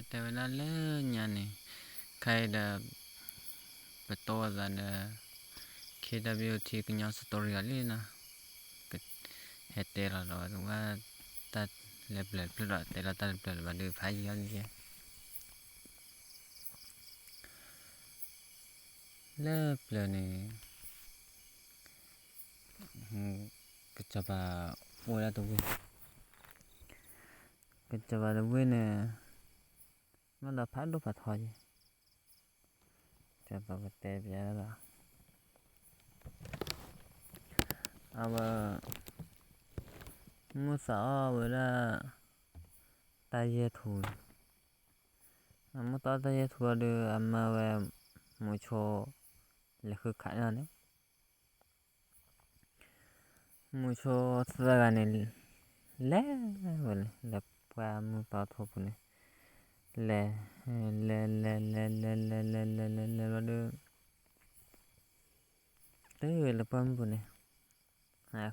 แต่เวลาเล่นยันนี่ใครเดาประตูจะเดา KWT ก็ยังสตอรี่อะไรนะก็เฮตเตอร์เราดูว่าตัดเล็บเล็บพลอดแต่ละตัดเล็บว่าดูพายยันยี่เล็บเลยนี่ก็จะว่าโอ้ยตัวก็จะว่าตัวเนี่ยมันเราพัดดูพัดทอยจะบอกว่าเตะไปแล้วล่ะเอาว่ามุสาวเวลาตายทูนมุตาตายทูนดูอามาเวมุชอเล็กขนาดนี้มุชอสระกันนี่เล่เวลเล็บว่ามุตาทูปนี่เล่ว่าดูเตะเล็บปั๊มปุ่นนี่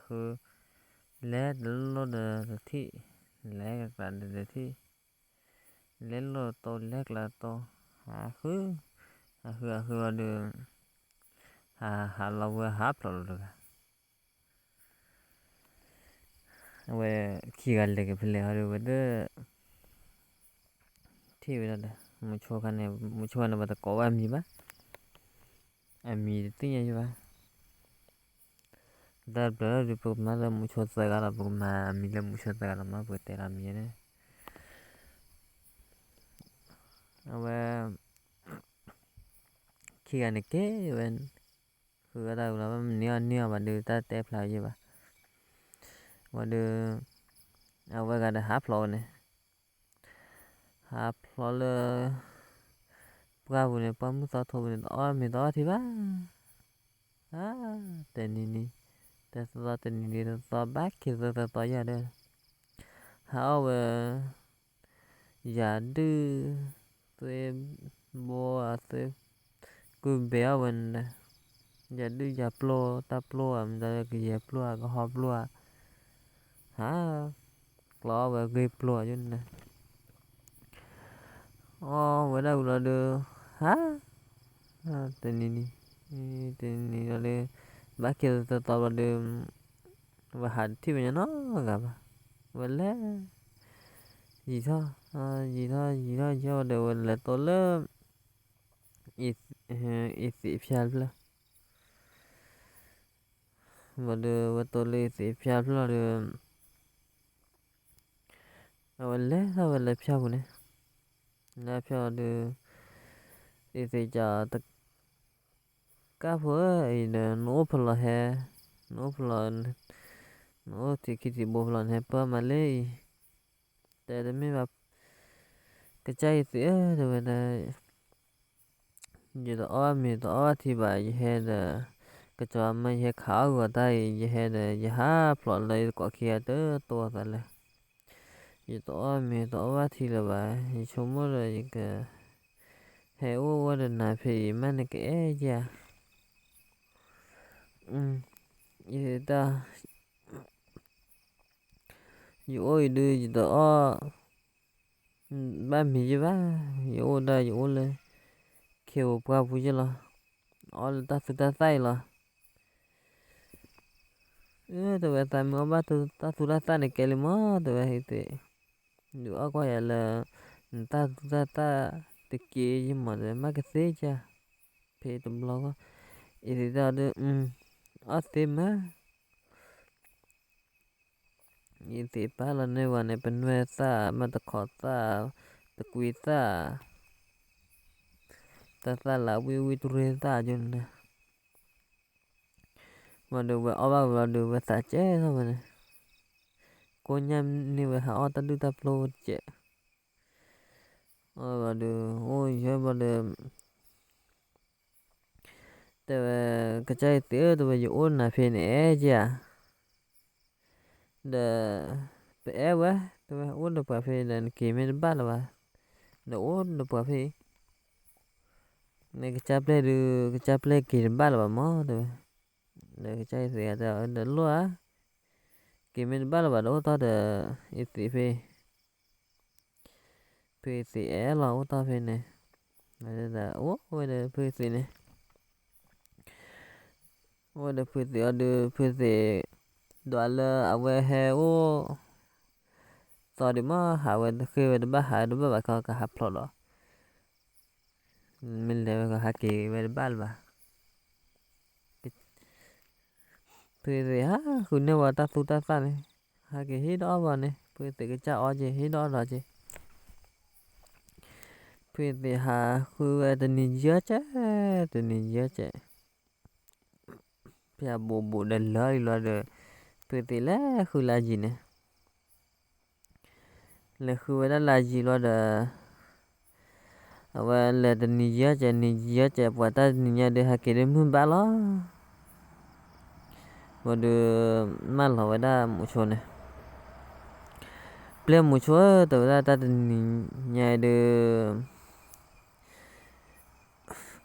คือเล่ดลอดที่เล่กันเดที่เล่นโลโตเล็กละโตคือว่าดูเราว่าฮับเราดูเว้ขี้กันเลยกับเพลย์ฮารูว่าดูที่เวลาเดมุชกันเนี่ยมุชกันว่าตะกอว่ามีบ้ามีที่ยังอยู่บ้าแต่เบลอดูปุ๊บมาแล้วมุชสกาลปุ๊บมามีแล้วมุชสกาลมาปุ๊บเตะรามีเนี่ยว่าขี้กันเนี่ยเก๋เว้นคือก็ได้แล้วว่าเนี่ยว่าดูตาเตะพลายอยู่บ้าว่าดูเอาไว้กันฮับเราเนี่ยฮับเราเลยปลาบุญเนี่ยปลามุตาทบุญเนี่ยมีต่อที่บ้าแต่นี่แต่ตัวแต่นี่ตัวแบกคือตัวใหญ่เลยเขาอย่าดื้อตัวบัวตัวกูเบี้ยวันนะอย่าดื้ออย่าปลัวตาปลัวมันจะอย่าปลัวก็หอบปลัวกลัวแบบกีปลัวจนนะเวลาเราดูแต่นี่เราเลยแบกคือตัวเราดูว่าหัดที่เป็นยังไงกับเวลาgì thôi cho đều là tôi lớp ít ít phiền là và được và tôi lấy ít phiền là được và lấy sao và lấy phiền của này lấy phiền được ít cho tất cả với nó phải là hè nó phải là nó thì cái gì bộ là hè pa mà lấy để mình vào cái trái thì rồi là giờ đó mình đó thì bài hè là cái cho mình hè khảo của tay hè là giờ ha plot lại quả kia tới to rồi là giờ đó mình đó thì là bài chúng mới là cái hè ô là này thì mình cái gì giờ ta giờ ôi đưa giờ đó ba mình gì ba giờ ô đây giờ ô lên kêu qua vui chứ là ô ta tay là tụi ta mới bắt tụi ta này kêu mà tụi thì nữa có vậy là ta tiết kiệm nhưng mà để mấy cái thế chứ thì tụi lo có thì ta được ở tìm á thì ba là nơi này bên ngoài ta mà ta khó ta quý ta là quý tụi ta cho nên mà được về ở bao được về ta chế thôi mà cô nhâm như vậy họ ta đưa ta upload chế và được ôi giờ mà được tại vì cái trái tía tụi bây giờ ôn là phiền é chứ để é quá tụi ôn được bà phiền là kỳ mình bắt là bà để ôn được bà phiền này cái chap lấy kỳ bắt là bà mó tụi để cái trái tía tụi để lúa kỳ mình bắt là bà đâu to để ít tí phiền phê sĩ é là ô ta phê này là ô ôi là phê sĩ này ôi là phê sĩ ở đây phê sĩ đoạn là ở về hè ô tao đi mà hạ về khi về ba hạ đó ba con cả hấp lọ đó mình lấy cái hạ kỳ về ba là phê sĩ ha cứ nếu mà ta tu ta ta này hạ kỳ hết đó vào này phê sĩ cái cha ở gì hết đó rồi chứ phê sĩ hạ cứ về tình hình dễ chứ tình hình dễ chứ bây giờ bộ đền lơi là được phê sĩ lá cứ là gì nè là cứ về đó là gì lo được và là tình hình dễ chứ và ta nhìn được hạ kỳ đến hơn ba lo và được mal hỏi đã một số này ple một số từ ra ta tình nhà được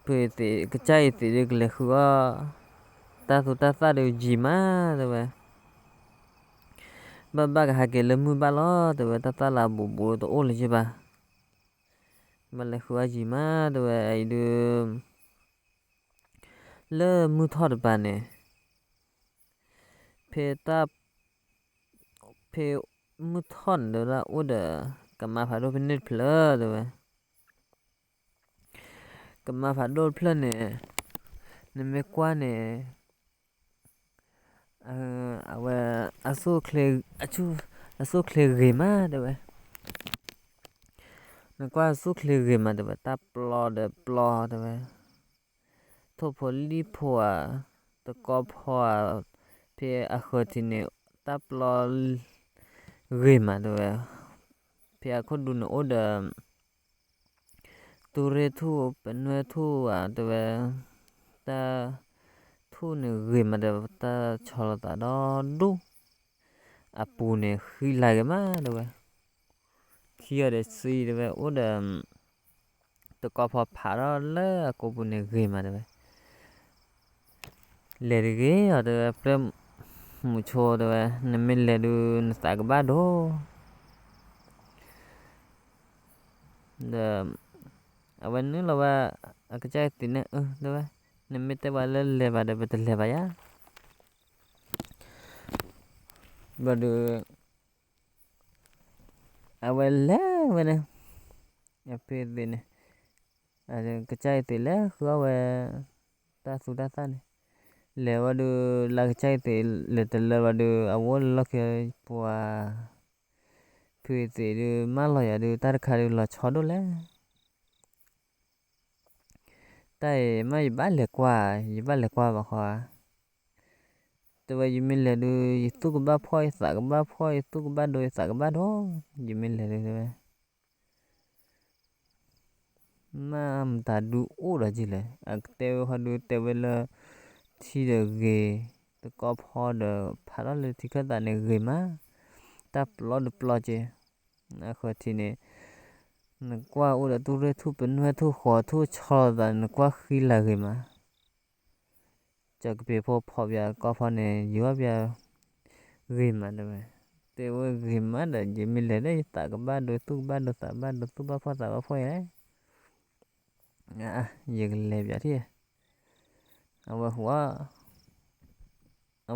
về thì cái trái thì được là khứa ta tụi ta được gì mà rồi ba cái hai cái lâm mưa ba lo rồi ta là bộ tổ là chứ ba là khứa gì mà rồi ai được lỡ mưa thoát ba này phe mưa thoát rồi là ô đờ cầm mà phải đôi bên nét plơ rồi cầm mà phải đôi plơ này nên mấy qua này awa aso kle gema de na kwa aso kle gema de ta plo de tho poli pho to ko pho pe a khotine ta plo gema de pe a kho du no oda tu re thu penwe thu de ta thu ne gema de ta chola ta do du apu ne khi la gema de khi ở đây suy de oda to ko pho pha đó le ko bu ne gema de le ge ở đây prem mucho de ne me le du sa ga ba do de awan ni la ba ka cha tin ne de ne me te ba le ba de betel le ba ya ba de awan le ba ne ya pe de ne ada ka cha ti le khwa wa ta su da ta ne le ba de la ka cha ti le te le ba de awol la ke pwa pe ti de ma la ya de ta kha de la cho do le tại mấy ba lẻ qua bà khoa tụi bây giờ mình là đưa tôi có ba phôi xả có ba phôi tôi có ba đôi xả có ba đó giờ mình là đưa mà ta đủ ô là gì lại à teo họ đưa teo về là thì được ghê tôi có phô được phá đó là thì cái ta này ghê mà ta plot chứ à khỏi thì này nó qua ô là tôi thu bên hoa thu khó thu cho là nó qua khi là ghê mà cho cái bề phô bia có phô này dưới bia ghê mà được teo ghê mà là giờ mình lấy đấy ta có ba đôi tu ba đôi ta ba đôi tu ba phô ta ba phô đấy à giờ lấy bia thì à hoa à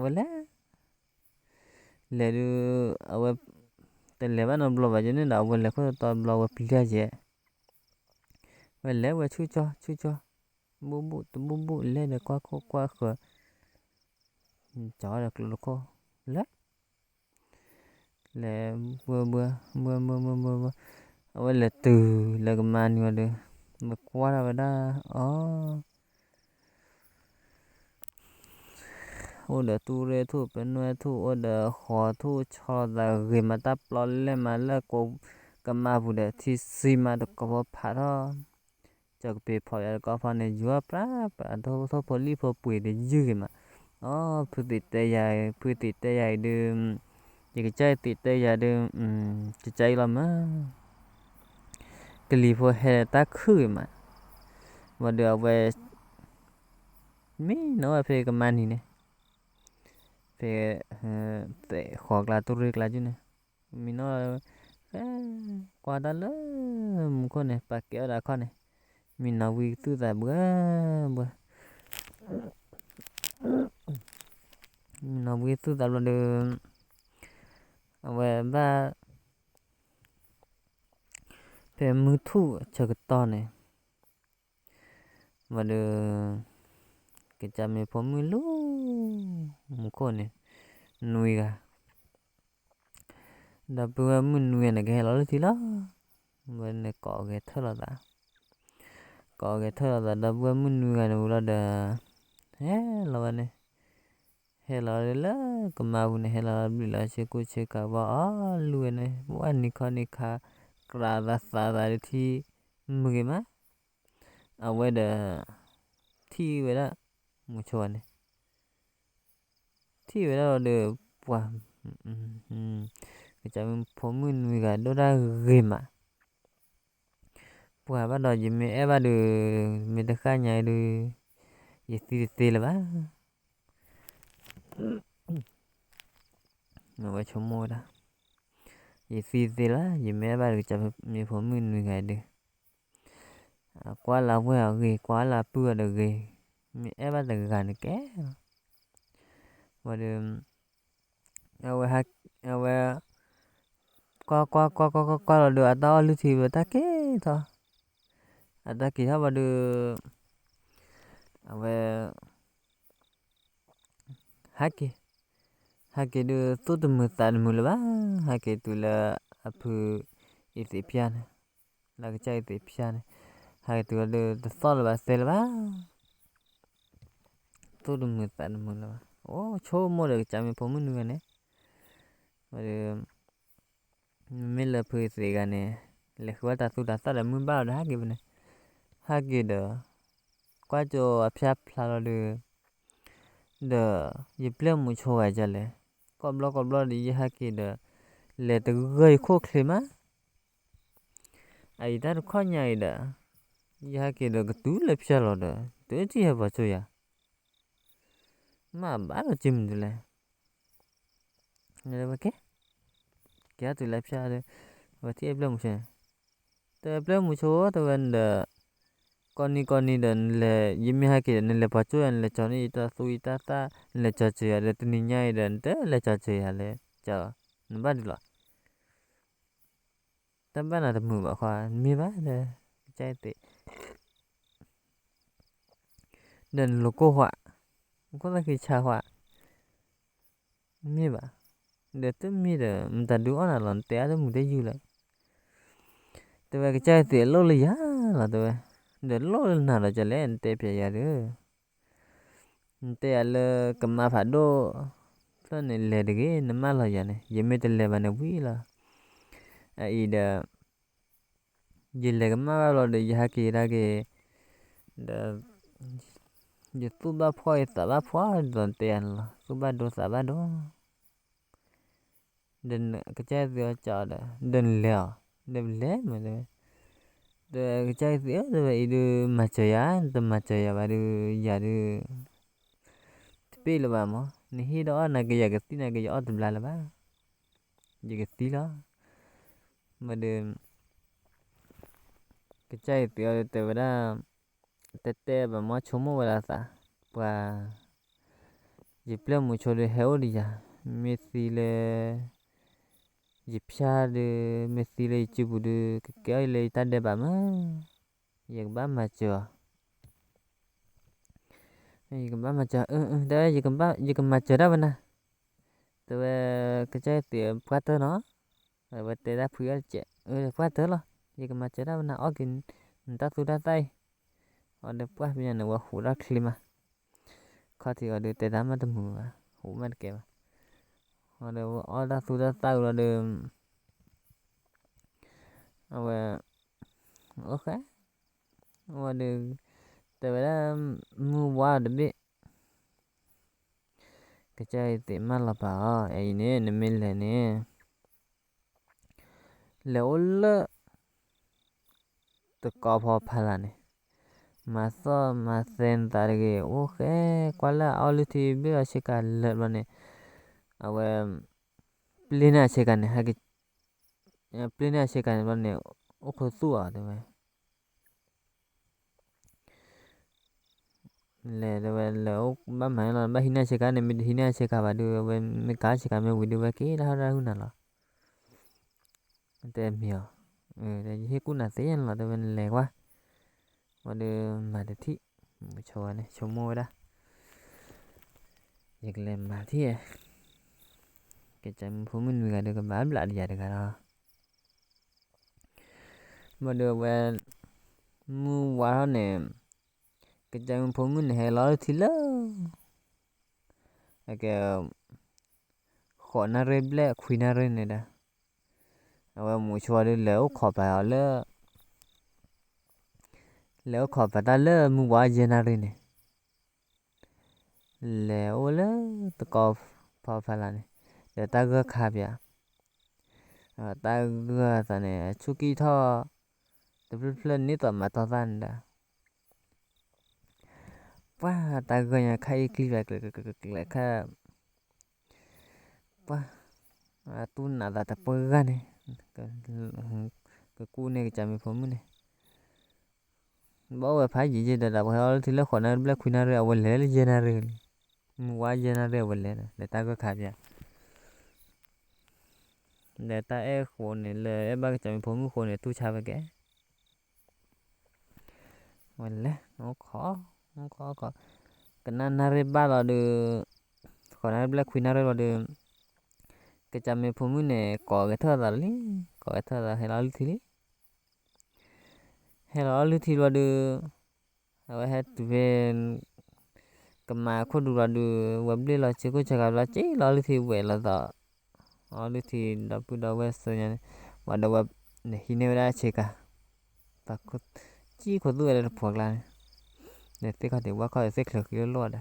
lấy được à tên lấy bạn ông lo vậy nên là lấy có toàn lo vào pizza chứ vậy lấy vào chui cho bù lấy được qua cửa chó được lô cô lấy mưa vậy là từ là cái màn mà được mà qua là đó ô đỡ tu re thu bên nuôi thu ô đỡ khó thu cho là người mà ta lo lên mà là cô cầm mà vụ đỡ thì xí mà được có phá đó cho cái bề phải có phần này vừa pra thôi poli po bụi để dư mà phụ tịt tê dài đưa cái trái tịt tê dài đưa cái trái làm á cái lì po hè ta khử mà được về mí nó về cái màn này về để hoặc là tôi riêng là chứ này mình nói qua đó lỡ con này bà kéo đã con này mình nào vì tư giải bữa bữa mình nào vì tư giải là được về ba về mưa thu chờ cái to này và được cái cha mẹ phô mưa lú một con này nuôi cả đập bữa mình nuôi này cái đó thì đó bên này có cái thơ là đã có cái thơ là đập bữa mình nuôi cái nó là đờ hé là bên này hela la kemau ne hela bila seku seka ba lu ne buan nikah kerada sada thi mugima aweda thi weda mucho ne thi weda de wa cái chạm phố mình người đó ra game à qua bắt đầu gì mẹ ba được mẹ ta khai nhảy được gì tì là ba mà vậy chồng mua đó gì tì là gì mẹ ba được chạm mẹ phố mình người được quá là vừa ghê quá là bừa được ghê mẹ ba được gần cái và được awe qua là được ở đó lưu thì vừa ta cái thôi ở ta kỳ và được awe haki được tốt tầm tàn mù là ba haki tu là apu Ethiopian là cái chai Ethiopian haki tu là được tốt là ba sel ba tốt tầm tàn mù là ba ô chô mua được chạm phố mình nữa này và được mình là phụ gì cái này là khóa ta tu đã là muốn bao đó haki đó qua cho áp là được the ye play mu chowa jale koblo di haki de le te goi kho klima ai dar khonya ida ye haki de tu le pshalo de te chi ha ba choya ma ba lo chim de le ne ba ke kya tu le psha de ba ti play mu che te play mu cho te wen de con đi đến là yếm hai cái đến là bắt chuột là cho nên ta suy ta là cho chơi là tụi nhảy đến thế là cho chơi là cho nó bắt được ta bắt là tụi bảo khoa mi bắt là chơi tệ đến lục cô họa có là cái cha họa mi bà để tụi mi để mình ta đứa là lần té đó mình thấy vui lại tụi cái chơi tệ lâu lì á là tụi để lâu nào là cho lên tệ phải giờ nữa tệ là cầm mà phải đô cho nên là cái nó mà là giờ này giờ mấy tên là bạn nó quý là ai đã giờ là cái mà lo để giờ kia ra cái đã giờ tu ba phơi ta ba phơi đòn tiền là tu ba đô sa ba đô đền cái trái dừa chợ đó đền lẻ mà đấy cái trái dừa rồi đi mà chơi á và đi giờ đi pi là ba mà nhi đó là cái giờ cái tí này cái giờ tụi là ba giờ cái tí đó mà được cái trái dừa từ đó tete và mà chôm vào là sao và dịp lắm một chỗ để héo đi à Messi le dịp xa de Messi le chụp được cái le ta để bà má giờ bà mà chờ giờ bà mà chờ đấy giờ mà chờ đó bên nè tụi cái trái tiệm phát tới nó rồi bây giờ đã phía chạy phát tới lo giờ mà chờ đó bên nè ở kinh người ta thu ra tay ở đây phát bây giờ nó qua hủ ra klima khó thì ở đây tệ lắm mà tụi mù mà hủ mà kẹo ở đây ở đây thu ra tay là được và ok và được tại vì đó mua qua được biết cái trái tiệm mà là bảo ấy nè nó mình là nè lỡ lỡ tự có phò phải là nè mà sao mà xem tại cái ok quá là ao thì biết là sẽ cả lỡ mà nè à về plina sẽ cả nè hay cái plane se kan ba ne o kho su a de le o ba ma la ba hina se ka ne mi hina se ka ba de me ka se ka me wi de ba ke ra hu na la te mi de he ku na te yan la de le quá mà de mà de thi cho này cho mua đó việc làm mà thi cái chăm phụ mình người được cái bán lại giờ được cái đó mà được về mua qua nè cái chăm phụ mình hay lo thì lỡ cái khó na rê ble khui na rê này đó và mua cho đi lỡ khó phải lỡ khó phải ta lỡ mua qua giờ na rê này lỡ lỡ tao có phải là này để ta gỡ khá bia ta gỡ ta này chu kỳ thọ tập plan ní tầm mà tao tan đã quá ta gỡ nhà khai clip lại khai quá tu nà ta tập gỡ này cái cu này cái chạm phồng này bảo về phải gì chứ để đọc hỏi thì là khó nào là khuyên nào vậy lẽ là general mua general vậy lẽ để ta có khá vậy để ta e khổ này là ba cái chạm phồng khổ này tu chả về cái vậy lẽ nó khó cái nan nare ba là được khó nào là khuyên nào là được cái chạm phồng này có cái thơ là lý có cái thơ là hay là lý hay là lý là được vậy hết về cái mà khó đủ là được vậy là chỉ có chắc là chỉ là lý vậy là đó lý thì đã bắt đầu về rồi nha và đầu về này khi nào đã check à ta có chỉ có đuôi là phật là để tất cả đều có thể được cái luôn đó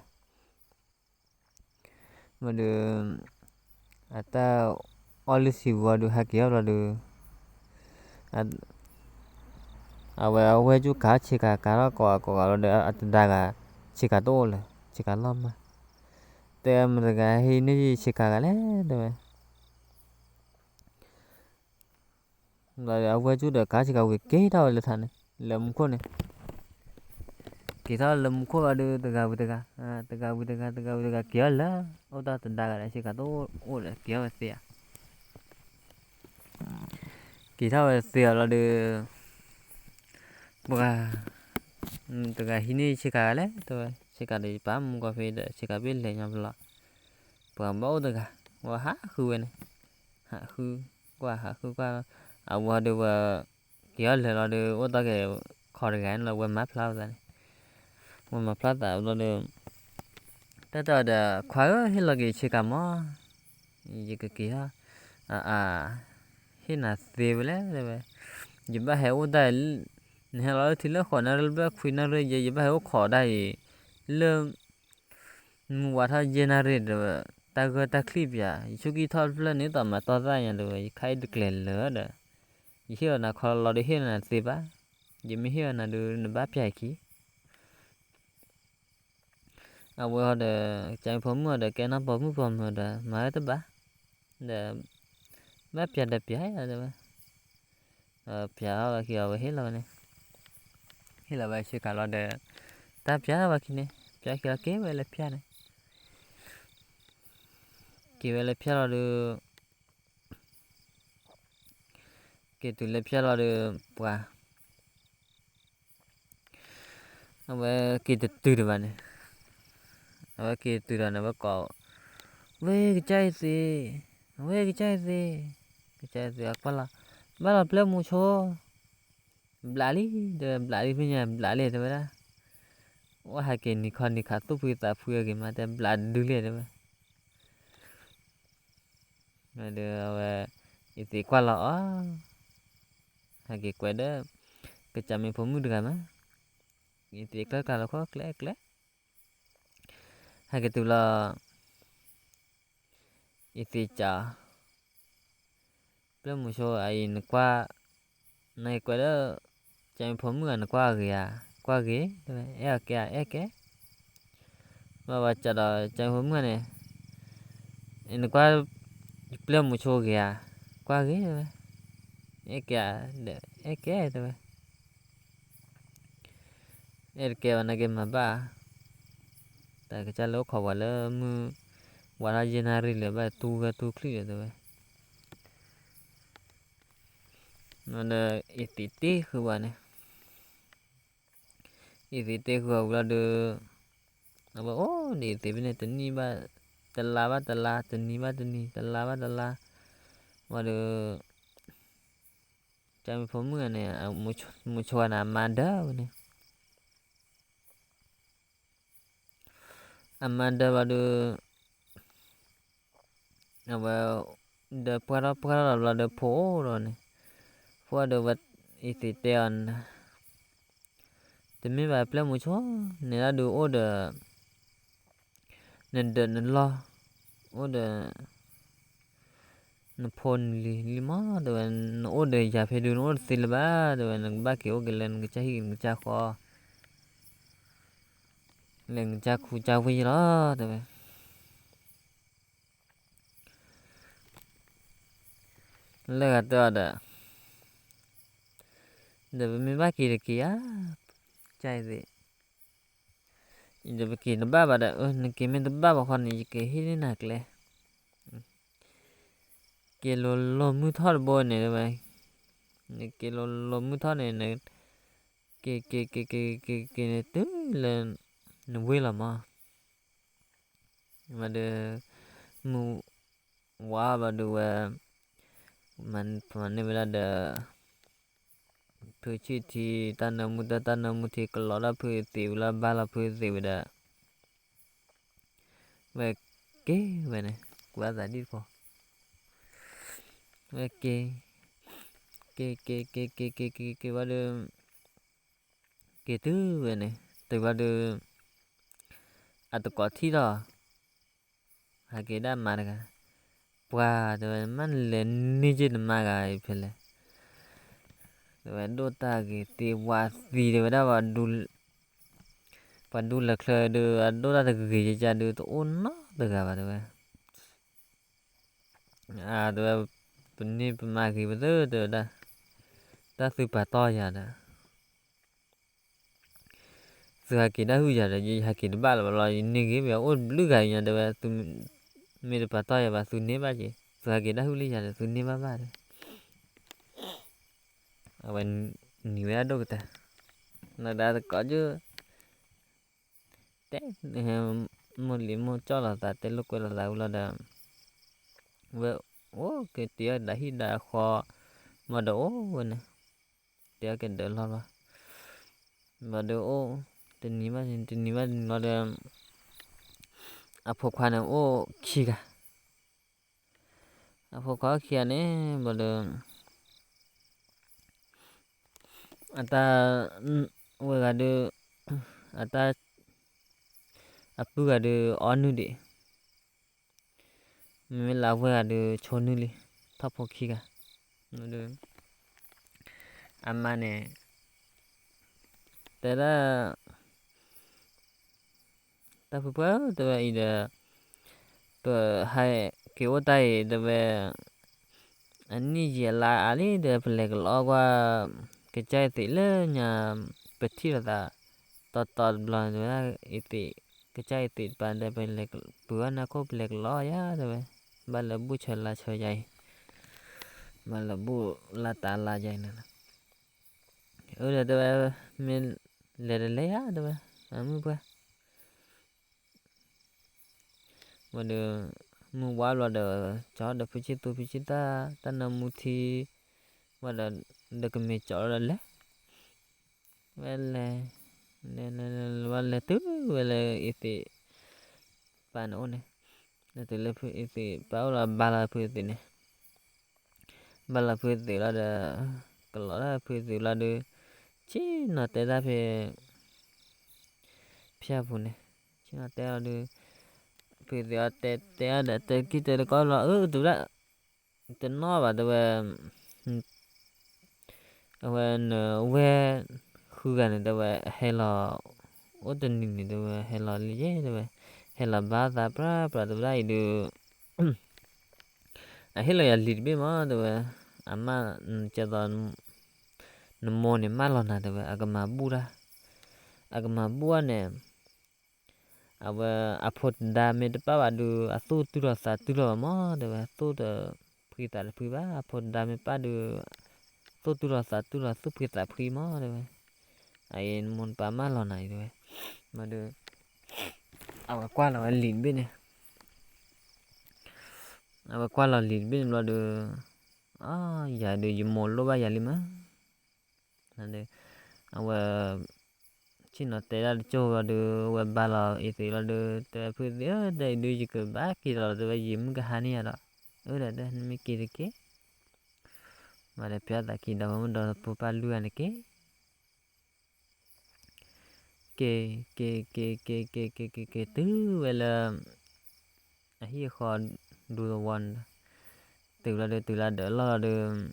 mà được ta all is you được hay kiểu là được về chú cá check à cá nó có là được daga check à đâu là check à lắm mà tem rồi cái hi nó gì check à cái đấy rồi về chú được cá check à việc kế đâu là thành làm con này kita lem ko ada tega kia lah oda tenda ada sih kata oda kia mesti ya kita mesti lah de buka tega ini sih kale tu sih kale pam kafe de sih kafe le nyamla pam bau tega wah ha khu này ha khu qua wa de wa kia le lah de oda ke khỏi cái là quen map lao ra mà phát tạo ra được ta đã khóa hết là cái chỉ cảm gì cái kia hết là tiêu lấy rồi giờ ba hiểu đây hay là thì nó khỏi nó ba khuyên nó rồi giờ ba hiểu khỏi đây lơ mua thao generate rồi ta gọi ta clip ya chú kia thao lên nếu tầm mà to ra nhà rồi khai được liền nữa đó giờ là khỏi lo đi hết là tiêu ba giờ mới hết là được ba phải kí vừa để chạy phồng mà để cái nó phồng mà để máy tới bá để bắp chả đẹp trái rồi chả là khi ở hết rồi này hết là vậy sẽ cả là để táp chả vào khi này chả khi là kế về là chả này kế về là chả là được kế từ là chả là được qua về kế từ được vậy này về kế từ đó nó có về cái chai gì apa lah play mucho blali punya blali tu betul wah hai ni khát tu kita punya game ada blad dulu ada ada itu kuala hai kuada kecami pomu dengan mah itu kalau kau klek hai tu lah itu cha play mucho ai qua này kuada chami pomu kan qua ghế cái mà baca dah chami pomu kan ini qua play mucho qua ghế eke tebe eke wana ke maba ta ke chalo khawala mu wala jenari le ba tu kli tebe nada ititi khwane ititi khawla de apa ni tebine tani ba tala tani tala wada chami fomu ne mu chwana amanda ne amanda wada apa da para la po ro ne fo da wat ititean temi ba ple mu cho ne la do oda nên lo oda nó phun lima rồi nó ode ya phải đưa nó silba rồi nó ba kiểu cái lên cái cha kho lên cha khu cha vi đó rồi lấy cái đó rồi mình ba kia kia chai gì rồi kia nó ba đó nó kia mình ba con này cái hết nạc lẹ kia lo mu thọ bò này rồi kia lo mu thọ này này cái này tới là nó vui lắm mà được mu quá và được mình này là được phu chi thì tanamu thì kalau là phu thì là ba là phu thì vậy về cái vậy này quá giải đi po về cái vào được cái thứ vậy này từ vào được à từ có thi đó hay cái đó mà cái qua rồi mình lên nije mà cái phải là rồi đôi ta cái thì qua gì rồi đó vào pandu lakla de ado da ge ja de to onna daga ba de a de pni ma gi ba de da su pa to ya da su ha ki da hu ya de ji ha ki de ba la ni ge ba o lu ga ya de ba tu me de pa to ya ba su ne ba ji su ha ki da hu li ya de su ne ba de a ban ni wa do ta na da có chứ một lý một cho là ta tên lúc là đã vậy cái tia đã hít đã khó mà đổ vậy nè tia cái đỡ lo mà đổ tên ní mà nó là phục khoan khi cả phục khó khi này mà được ta vừa là được ta apu ga de onu de me la wa de chonu li thapo khi ga de amma ne tera ta pu pa de i de to hai ke o tai de ve ani je la ali de plek lo qua cái chai ti le nya pe thi la ta bla de iti cái chai ti pan de pen lek bữa na ko plek lo ya de ba la bu chla chho jai ba la bu la ta la jai na ore de men le ya de amu pa mà de mu wa lo de cho de phi chi ta na mu thi mà de ke me cho le vele vale tu vele iti pan one ne te le iti pa la bala pu iti ne bala pu iti la de kalau la pu iti la de chi na te da pe pia pu ne chi na te la de pu iti te da te ki te ko la tu da te no ba de when we khu ga ne de hello o de ni de hello li je de hello ba da pra da dai de hello ya li be ma de ama che da mo ne ma lo na de agama bua ne awa apot da me de pa du asu tu ro sa tu ro mo de tu de phi ta phi ba apot da me pa du tu ro sa tu ro su phi ta phi mo de ai mon pa ma lo này de mà de awa qua là lin bên này awa qua là lin bên lo de ya de mo lo ba ya li ma de awa chỉ nó té ra cho vào được và ba là ý thì là được tại vì đấy đây đưa chỉ cái bác kia là được gì mình cái hani à đó ở đây đây mình kia cái mà để phía tại kia đâu mình đâu phụ pa lưu anh cái thứ vậy là hi khó đua one từ là đỡ lo được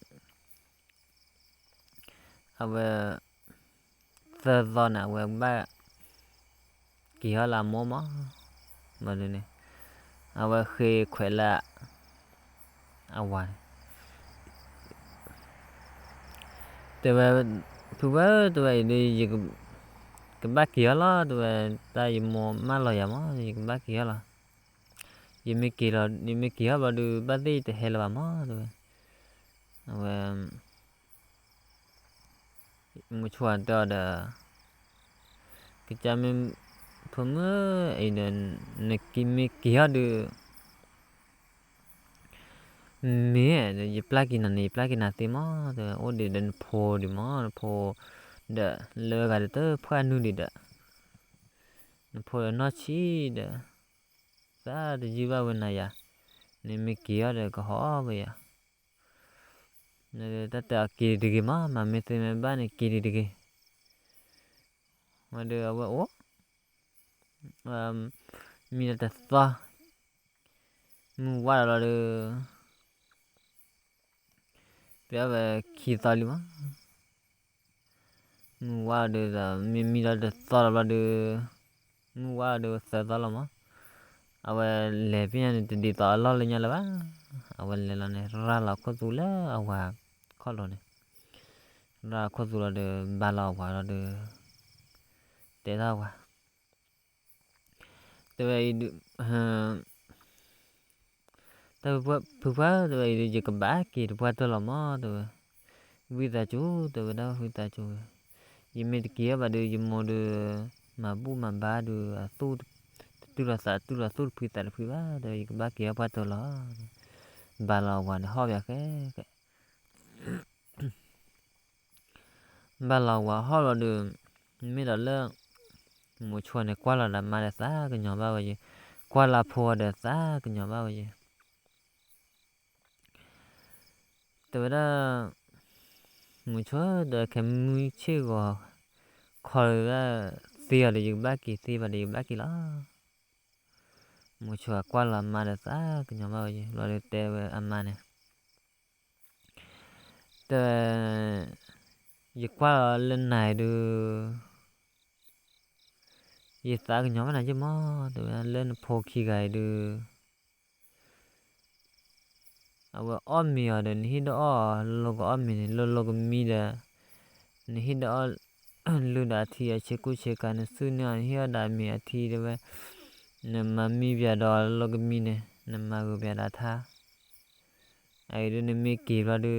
à về giờ giờ nào về ba kia là mua mà đây này à về khi khỏe là à vậy tụi đi gì cái bác kia là tụi ta gì mua má lo vậy mà gì cái bác kia là gì mấy kia vào được bác đi thì hay là mà tụi và một chuyện đó là cái cha mình phun ấy nên mấy kia được mẹ gì plugin thì mà tụi ô đi đến po đi mà po đã lừa cái đó phá nu đi đã po nó chỉ đã ra thì gì vào bên này à nên mấy kia được có họ vậy à nên ta kia đi mà mấy tên bạn này kia đi mà được ô mình đã ta mua qua là được bây giờ khi ta đi mà mua qua được là mình đã ta là được mua qua được sợ ta là mà awa le pian di ta lo le nya la ba awa le la ne ra la ko tu la awa ko lo ne ra ko tu la de ba la wa la de te da wa te vai te pu te vai di ka ba ki de pa to la mo te vi ta chu te da vi ta chu yi me de kia ba de yi mo de ma bu ma ba de tu la su phi ta phi ba de ka ba kia pa to la ba la wa ne ho ya cái ba la wa ho la de mi da le một chuột này qua là mà để xa cái nhỏ bao vậy qua là phùa để xa cái nhỏ bao vậy từ đó một chuột để cái mũi chưa có khỏi ra xìa để dùng bác kỳ và để dùng bác kỳ đó một chuột qua là mà để xa cái nhỏ bao vậy rồi để tè về ăn mà này từ giờ qua lên này được giờ ta cái nhóm này chứ mà từ lên phô khi gài được awa ommi ada ni hido logo ommi ni logo mi da ni hido lu da thi a che ku che kan su ni hi da mi a thi de ba na ma mi bia do logo mi ne na ma go bia da tha ai de ni mi ki ba de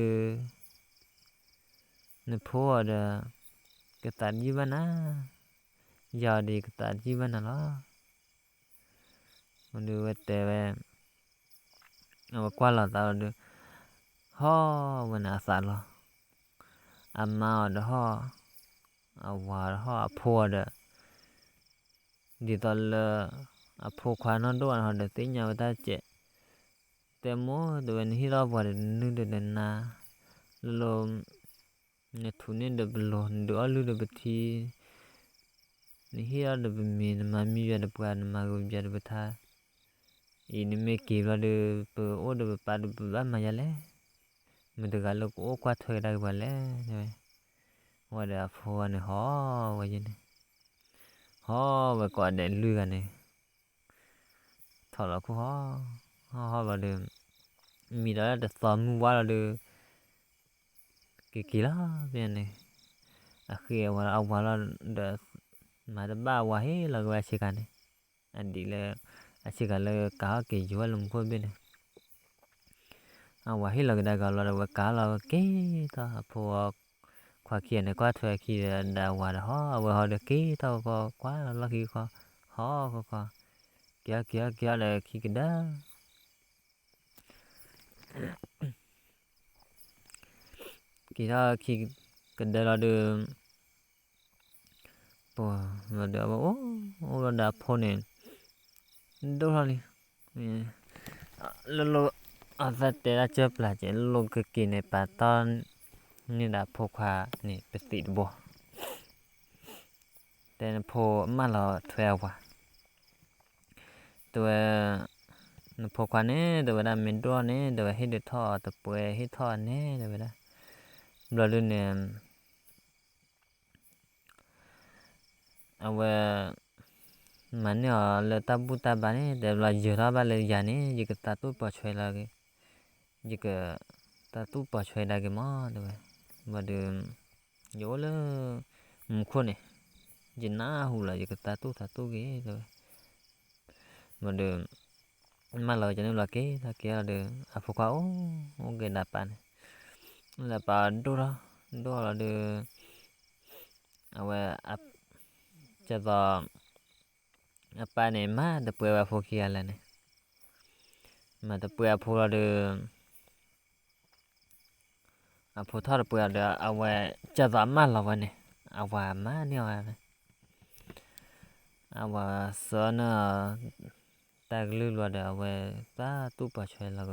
ni pho da cái ta ji ba na giờ đi cái ta ji ba na lo con đưa về về qua là tao được ho mình à lo amma da ho awa ho pho da di tol pho khwa no do ho da tin nya ta che te mo do en hi ra wa nu de na lo ne thu ne de lo do alu de bthi ni hi ra de mi ma mi ya de pa ma go ya de tha ini me ki ra de po o de pa de ba ma ya le me de ga lo ko kwa thoi da ba le wa da pho ne ho wa yin ho và còn để lừa này thọ là cũng ho ho và được mi đó là xóm qua là được kỳ đó bên này khi ông là đỡ mà đã ba qua hết là qua chỉ cần này anh đi là chỉ cần là cả kỳ chúa luôn coi bên này qua hết là đã gọi là cả là cái ta phù qua kia này qua thuê kia đã qua đó họ được cái tao có quá là khi có kia là khi cái đó kỳ đó khi cái đó là được mà được ô đã phone này đâu rồi lo ở đây là chụp là chỉ lo cái kỳ này bà tonนี่ดาพกพานี่ไปติดบ่แต่พอมาละ12ว่ะตัวพกพาเนี่ยตัวดาเมนตัวเนี่ยตัวเฮ็ดท่อตัวป่วยเฮ็ดท่อเนี่ยตัวดาบลอเนี่ยเอาไว้มันเนี่ยละตาบุตาบาเนี่ยแต่ละจราบาเลยยาเนี่ยยิกตาตุปะช่วยละgeยิกตาตุปะช่วยละgeมาตัวมาดูโยละมุขเนี่ยจิน่าหูละยิกตาตุgeตัวมาดูmà lời cho nên là cái kia là được phụ khẩu ok là bạn đó là được à cho đó apa này mà được bữa phụ kia là này mà được bữa phụ là được phụ thọ được bữa được cho đó mà là vậy này mà nhiều sợ nó ta lưu loa được ta tu bớt chơi là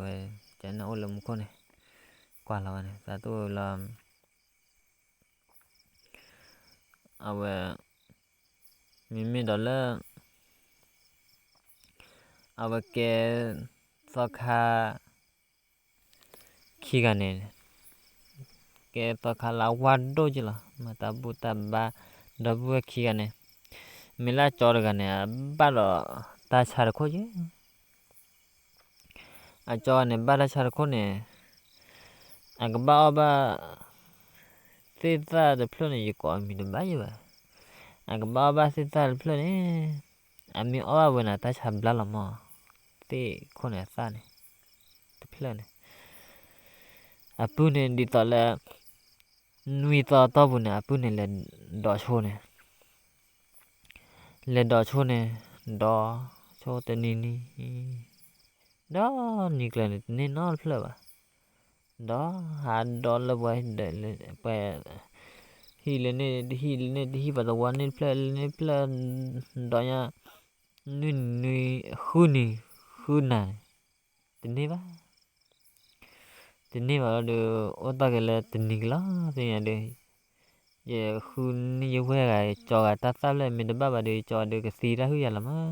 chạy nó ôm con này qua là này ta tu là mình đó là cái sao kha khi cái này cái sao kha là quan đôi chứ là mà ta bu ta ba đó bu khi cái này mình là cho cái này ba lo ta xài được chứ cho này ba là xài được này cái ba thế ta được plan này có mình được bao nhiêu cái ba thế ta được plan này mình bên này ta xài bla lắm mà thế con này sao này plan này apu này đi tao là nuôi tao bên này apu này là đỏ chô này là đỏ chô này đỏ chô tên ní đó nhịp là nên nó plan đó đỏ là vậy để phải hi vào đầu quan nên plan đó nha nuôi khu này tính đi ba tính đi vào được ở ta cái là tính đi đó thì nhà được giờ khu như vậy cái cho cái ta sắp lên mình được ba được cho được cái xì ra hư lắm á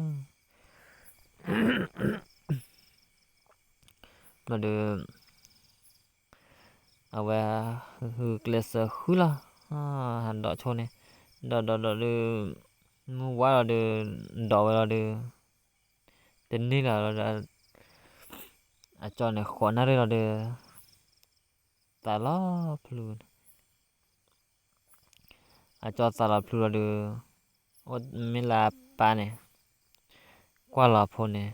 mà được hư class hư là hành đỏ cho này đỏ được mua quá là được đỏ là được tính đi là cho này khó nãy là được ta lo luôn cho ta là luôn là được mình là ba này qua là phone này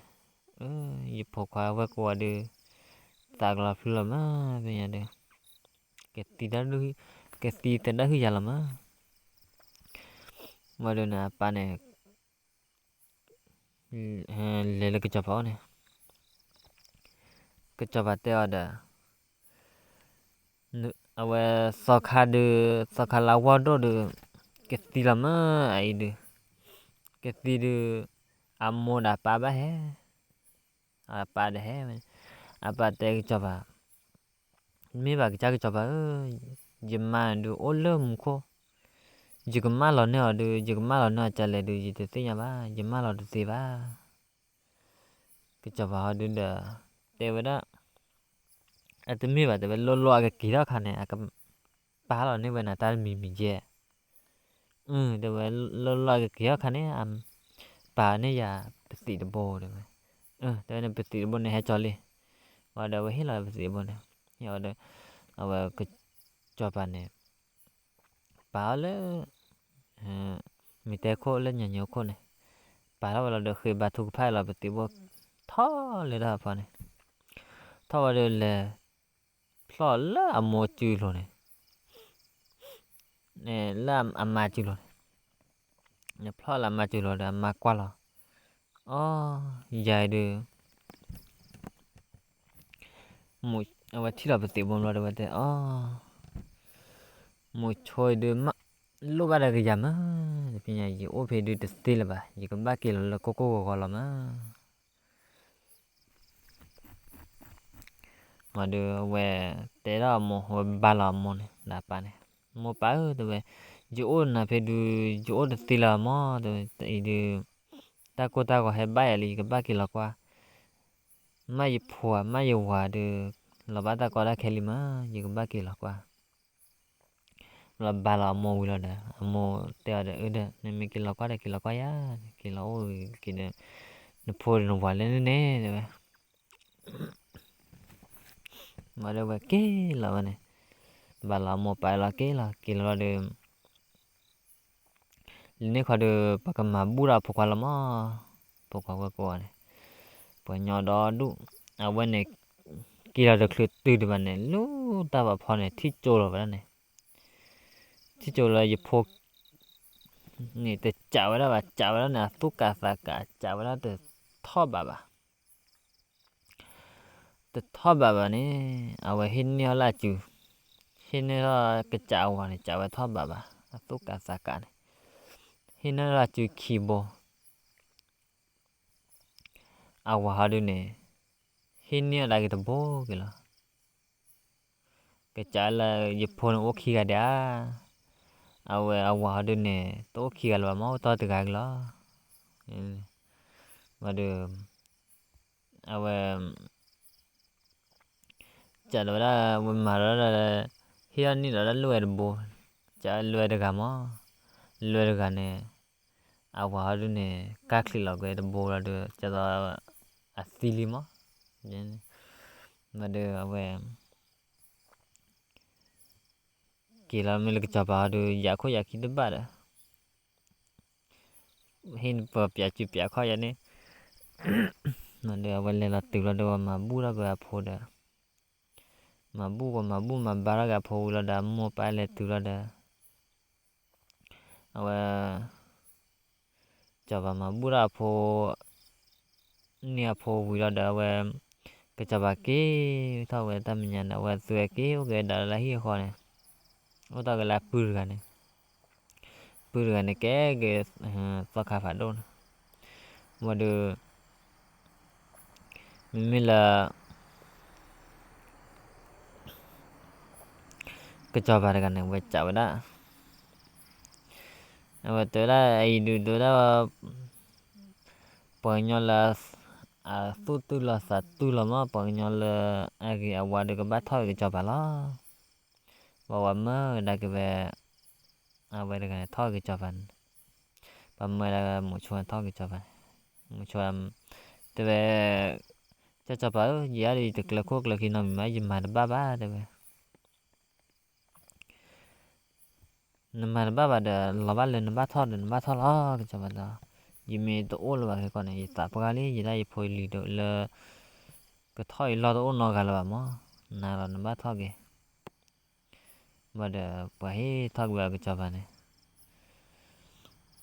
dịp phổ qua với qua được ta là luôn mà bây giờ được cái tí tên đã hư giả lắm á mà được nè ba này lấy cái chọc pháo này cái chọc vào teo đã sao khá là quá đó được cái tí lắm á ấy được cái tí được mua đã ba hết ba đã hết ba teo chọc vào mấy bà cái chọc vào dìm mà được ôn lơm khô chỉ có má lò nữa được chỉ có má lò nữa trả lại được gì thì nhà ba dìm má lò được gì ba cái chọc vào được đỡ teo vậy đó tụi mình bảo tụi lo cái kỳ đó khăn này cái ba lò này bên này ta mình dễ tụi lo cái kỳ đó khăn này bà này giờ bứt tít bò được tụi này bứt tít bò này hay cho đi và đâu hết là bứt tít bò này giờ đây cái cho bà nè bà lẽ mi té khô lên nhà nhiều khô này bà đó là được khi bà thuộc phải là bị tiêu thọ lên đó bà này thọ vào đây là lo là một chữ rồi này nè làm mà chữ rồi nè lo là mà chữ rồi là mà qua rồi dài được một và chỉ là bị tiêu bom rồi đó vậy một thôi được mà lúc bà đã cái gì mà thì nhà gì ô phê được tê là bà chỉ có 3 kilo là cô gọi là mà được về té đó một hồi ba là một này là bà này một bà ơi tụi chỗ là phải được chỗ được tê là mà tụi được ta có hay bay là cái 3 kilo qua mai phùa mai hòa được là bà ta có đã khai mà chỉ có 3 kilo qua là bà là một là đó một teo được đó nên mình kilo qua ya kilo ôi kilo nó phô nó vào lên nè rồi mà đâu vậy cái là này bà là một bài là cái là kilo được nên khó được bà cầm mà bù ra phục qua lắm phục qua này bà nhỏ đó đủ bên này kilo được lượt từ được này lúc ta bảo phò này thích trâu rồi vậy này thích trâu là gì phục này từ chảo đó bà chảo đó nè tất cả chảo đó từ thọ bà từ thọ bà này vậy hình như là chữ hình như là cái chảo này chảo thọ bà tất cả này hình như là chữ keyboard how do này hình như là cái tập bố kìa cái chả là dịp phone ok cả đã how do này tôi ok là máu to từ gài lo mà được chả đó là mà đó là hiện như đó là lùi được bố chả lùi được cả máu lùi được cả này how do này các lì là cái tập bố là được chả đó asili mà mà được kila mình cái chapa được giá khó giá khi được bà hin bờ bịa khó giá này mà được vậy là từ là được mà bu ra cái phô đó mà bu mà bà ra cái phô là đã mua phải là từ là đã chapa mà bu ra phô nia phô vui là đã cái chapa cái thao cái tâm nhà đã tuổi cái đã là hi khó này ô ta cái là pư này cái sao khá phải đâu mà được mình là cái cho bà cái này về chảo đó và tới là ai được đó bao nhiêu là tu là tu là mà bao nhiêu là cái award được cái bắt thôi cái cho bà lo và mà đã cái về về cái này thôi cái cho bà và mà là một chuột thôi cái cho bà một chuột tới về cho bà gì đi thực là quốc là khi nào mình mới mà ba tới về mà ba đã là ba lên ba thôi lo cái cho bà đó gì mình tổ là cái con này tập cái gì đây phơi lì được là cái thoi lo tổ nó cái là mà nào là nó ba thôi kì mà để phải thôi về cái cho bà này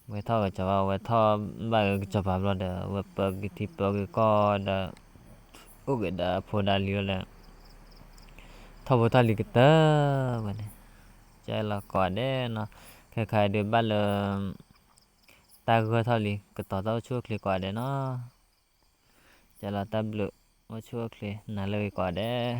về thôi cái cho bà về thôi ba cái cho bà rồi để về cái thịt cái con để có cái để phơi đá lì là thôi về thôi lì cái tơ mà này chạy là còn đấy nó khai được ba là ta gỡ thôi lì cái tao chuột lì quả đấy nó chạy là ta bự chúa kì nà lời quả đấy